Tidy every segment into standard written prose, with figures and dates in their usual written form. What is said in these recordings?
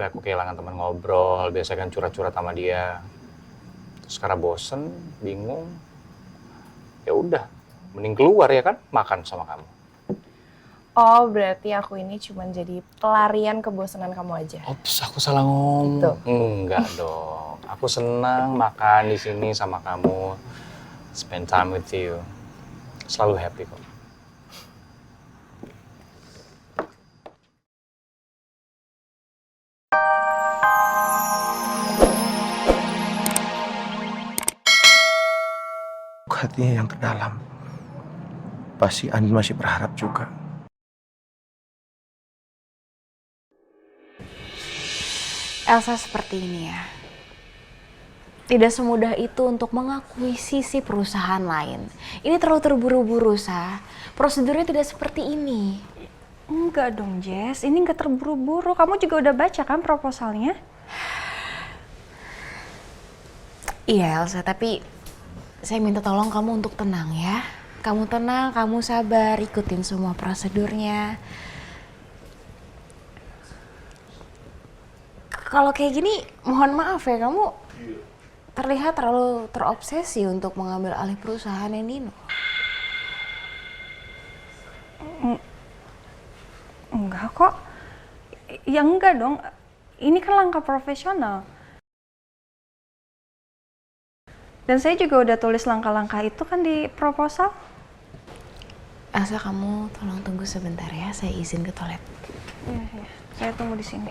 kali aku kehilangan teman ngobrol, biasa kan curhat-curhat sama dia. Terus sekarang bosen, bingung. Ya udah, mending keluar ya kan, makan sama kamu. Oh, berarti aku ini cuma jadi pelarian kebosanan kamu aja. Ops, aku salah ngomong. Gitu. Enggak dong. Aku senang makan di sini sama kamu. Spend time with you. Selalu happy kok. Hatinya yang terdalam. Pasti Andin masih berharap juga. Elsa seperti ini ya. Tidak semudah itu untuk mengakui sisi perusahaan lain. Ini terlalu terburu-buru, Sa. Prosedurnya tidak seperti ini. Enggak dong, Jess. Ini enggak terburu-buru. Kamu juga udah baca kan proposalnya? Iya, Elsa, tapi saya minta tolong kamu untuk tenang ya. Kamu tenang, kamu sabar, ikutin semua prosedurnya. Kalau kayak gini, mohon maaf ya, kamu terlihat terlalu terobsesi untuk mengambil alih perusahaannya Nino. Enggak kok. Ya enggak dong. Ini kan langkah profesional. Dan saya juga udah tulis langkah-langkah itu kan di proposal. Elsa, kamu tolong tunggu sebentar ya, saya izin ke toilet. Iya, iya. Saya tunggu di sini.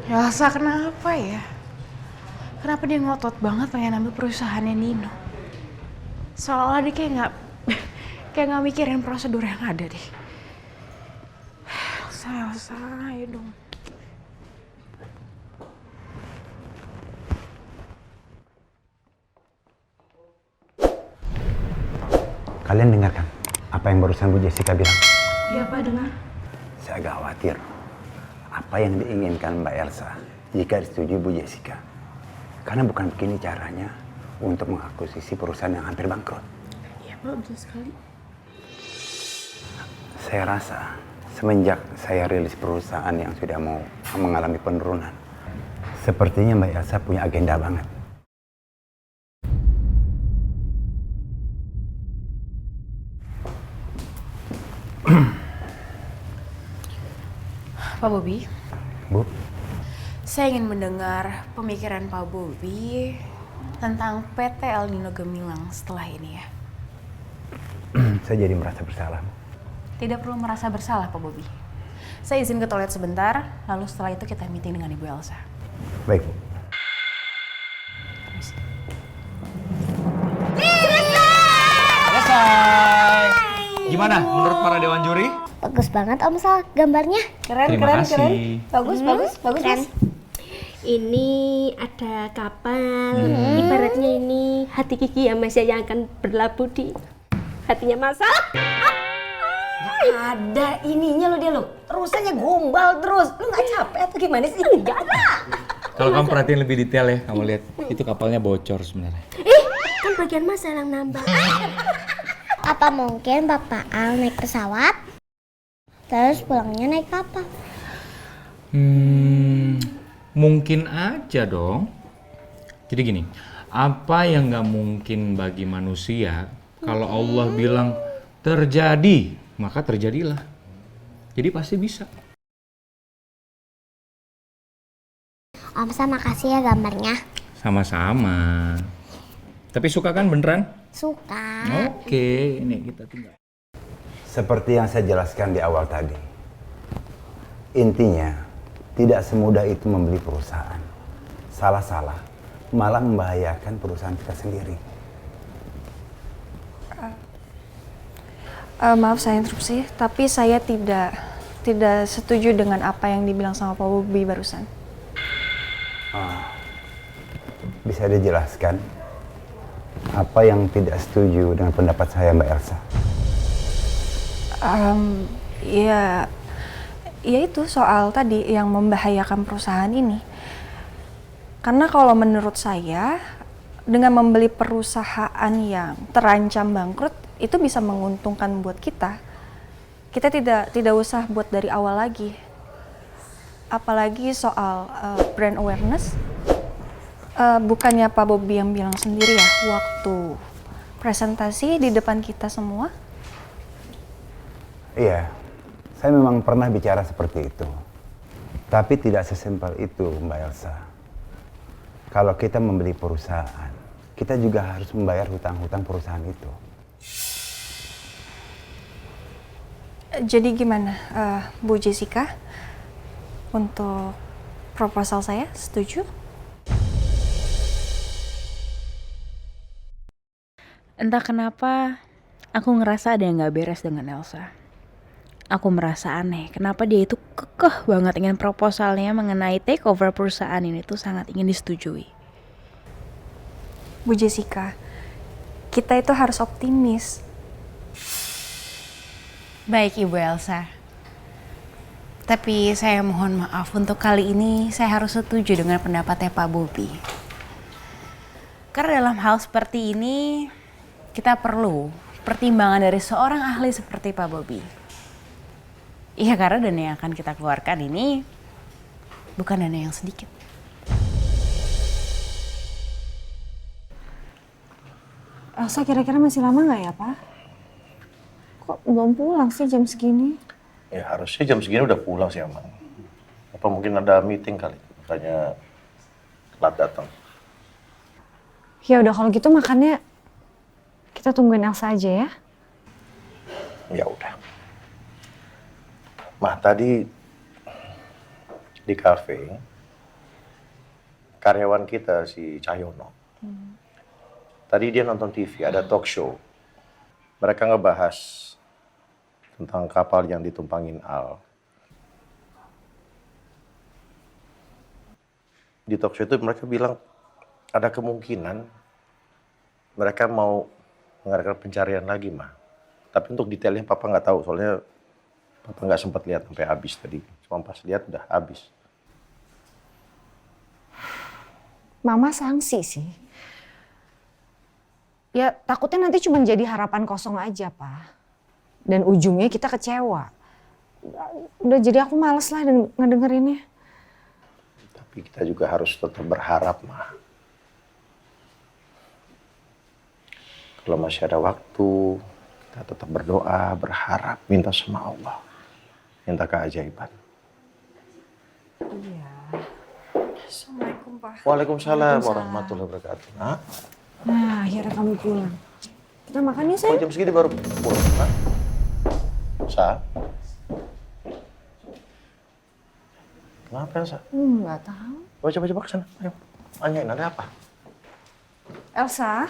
Elsa, kenapa ya? Kenapa dia ngotot banget pengen ambil perusahaannya Nino? Seolah-olah dia kayak nggak mikirin prosedur yang ada deh. Elsa, ayo dong. Kalian dengarkan apa yang barusan Bu Jessica bilang? Iya, Pak, dengar. Saya agak khawatir apa yang diinginkan Mbak Elsa jika disetujui Bu Jessica. Karena bukan begini caranya untuk mengakuisisi perusahaan yang hampir bangkrut. Iya, Pak, betul sekali. Saya rasa semenjak saya rilis perusahaan yang sudah mau mengalami penurunan, sepertinya Mbak Elsa punya agenda banget. Pak Bobi, Bu, saya ingin mendengar pemikiran Pak Bobi tentang PT El Nino Gemilang setelah ini ya. saya jadi merasa bersalah. Tidak perlu merasa bersalah, Pak Bobi. Saya izin ke toilet sebentar, lalu setelah itu kita meeting dengan Ibu Elsa. Baik, Bu. Selesai. Gimana menurut para dewan juri? Bagus banget Om Sal gambarnya. Keren, Terima keren, kasih. keren. Bagus, bagus, bagus, Keren. Mas. Ini ada kapal. Ibaratnya ini hati Kiki ya Mas ya yang akan berlabuh di hatinya Mas Sal. Ada ininya lo dia lo, rusanya gombal terus. Lu nggak capek atau gimana sih? Enggak lah. Kalau kamu perhatiin lebih detail ya, kamu lihat itu kapalnya bocor sebenarnya. Kan bagian Mas Sal yang nambah. Apa mungkin Bapak Al naik pesawat? Terus pulangnya naik kapal? Mungkin aja dong. Jadi gini, apa yang nggak mungkin bagi manusia, kalau Allah bilang terjadi, maka terjadilah. Jadi pasti bisa. Om Sal makasih ya gambarnya. Sama-sama. Tapi suka kan beneran? Suka. Oke, ini kita tinggal. Seperti yang saya jelaskan di awal tadi. Intinya, tidak semudah itu membeli perusahaan. Salah-salah, malah membahayakan perusahaan kita sendiri. Maaf saya interupsi, tapi saya tidak setuju dengan apa yang dibilang sama Pak Bobi barusan. Bisa dijelaskan apa yang tidak setuju dengan pendapat saya, Mbak Elsa? Ya itu soal tadi yang membahayakan perusahaan ini. Karena kalau menurut saya, dengan membeli perusahaan yang terancam bangkrut itu bisa menguntungkan buat kita. Kita tidak usah buat dari awal lagi. Apalagi soal brand awareness. Bukannya Pak Bobby yang bilang sendiri ya waktu presentasi di depan kita semua? Iya, saya memang pernah bicara seperti itu. Tapi tidak sesimpel itu, Mbak Elsa. Kalau kita membeli perusahaan, kita juga harus membayar hutang-hutang perusahaan itu. Jadi gimana, Bu Jessica? Untuk proposal saya, setuju? Entah kenapa, aku ngerasa ada yang gak beres dengan Elsa. Aku merasa aneh, kenapa dia itu kekeh banget ingin proposalnya mengenai takeover perusahaan ini tuh sangat ingin disetujui. Bu Jessica, kita itu harus optimis. Baik Ibu Elsa. Tapi saya mohon maaf untuk kali ini saya harus setuju dengan pendapatnya Pak Bobby. Karena dalam hal seperti ini, kita perlu pertimbangan dari seorang ahli seperti Pak Bobby. Iya, karena dana yang akan kita keluarkan ini bukan dana yang sedikit. Elsa kira-kira masih lama nggak ya, Pak? Kok belum pulang sih jam segini? Ya harusnya jam segini udah pulang sih Amang. Apa mungkin ada meeting kali, makanya telat datang. Ya udah kalau gitu makannya kita tungguin Elsa aja ya. Ya udah. Mah tadi di kafe karyawan kita si Cahyono. Tadi dia nonton TV, ada talk show. Mereka ngebahas tentang kapal yang ditumpangin Al. Di talk show itu mereka bilang ada kemungkinan mereka mau mengadakan pencarian lagi, Mah. Tapi untuk detailnya Papa nggak tahu, soalnya Papa nggak sempat lihat sampai habis tadi. Cuma pas lihat udah habis. Mama sangsi sih. Ya takutnya nanti cuma jadi harapan kosong aja, Pak. Dan ujungnya kita kecewa. Udah jadi aku males lah ngedengerinnya. Tapi kita juga harus tetap berharap, Mah. Kalau masih ada waktu, kita tetap berdoa, berharap, minta sama Allah. Minta keajaiban. Iya. Assalamualaikum, Pak. Waalaikumsalam warahmatullahi wabarakatuh. Nah, Akhirnya kamu pulang. Kita makan yuk, kok sayang. jam segini baru pulang, Mah? Sa? Kenapa, Sa? Nggak tahu. Coba ke sana. Ayo, tanyain ada apa? Elsa?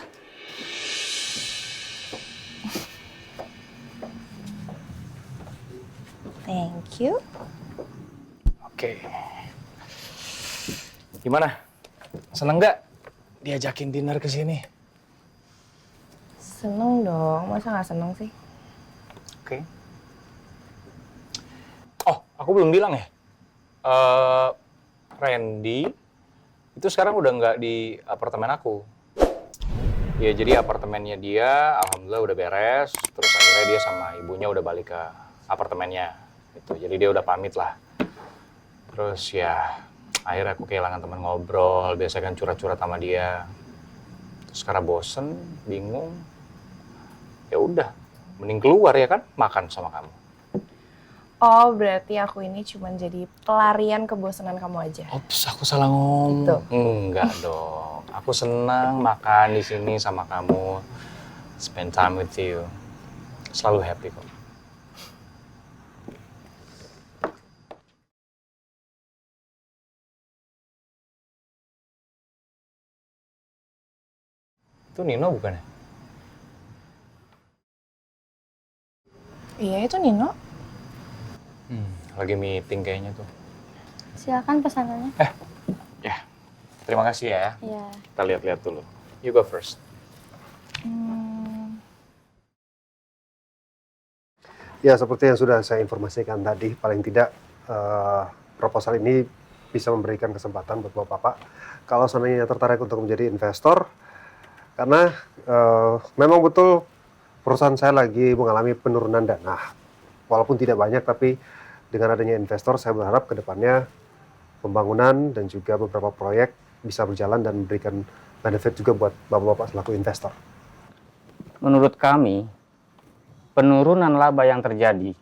Thank you. Oke. Gimana? Seneng nggak diajakin dinner ke sini? Seneng dong, masa nggak seneng sih? Oke. Oh, aku belum bilang ya. Randy itu sekarang udah nggak di apartemen aku. Ya jadi apartemennya dia, alhamdulillah udah beres. Terus akhirnya dia sama ibunya udah balik ke apartemennya. Gitu. Jadi dia udah pamit lah. Terus ya akhirnya aku kehilangan teman ngobrol. Biasanya kan curhat-curhat sama dia. Terus karena bosen, bingung. Ya udah, mending keluar ya kan, makan sama kamu. Oh, berarti aku ini cuma jadi pelarian kebosanan kamu aja. Ops, aku salah ngomong. Gitu. Enggak dong. Aku senang makan di sini sama kamu. Spend time with you. Selalu happy kok. Itu Nino bukan ya? Iya, itu Nino. Lagi meeting kayaknya tuh. Silakan pesanannya. Ya, terima kasih ya. Ya. Kita lihat-lihat dulu. You go first. Ya, seperti yang sudah saya informasikan tadi, paling tidak proposal ini bisa memberikan kesempatan buat Bapak. Kalau seandainya tertarik untuk menjadi investor, Karena memang betul perusahaan saya lagi mengalami penurunan dana. Walaupun tidak banyak, tapi dengan adanya investor, saya berharap ke depannya pembangunan dan juga beberapa proyek bisa berjalan dan memberikan benefit juga buat bapak-bapak selaku investor. Menurut kami, penurunan laba yang terjadi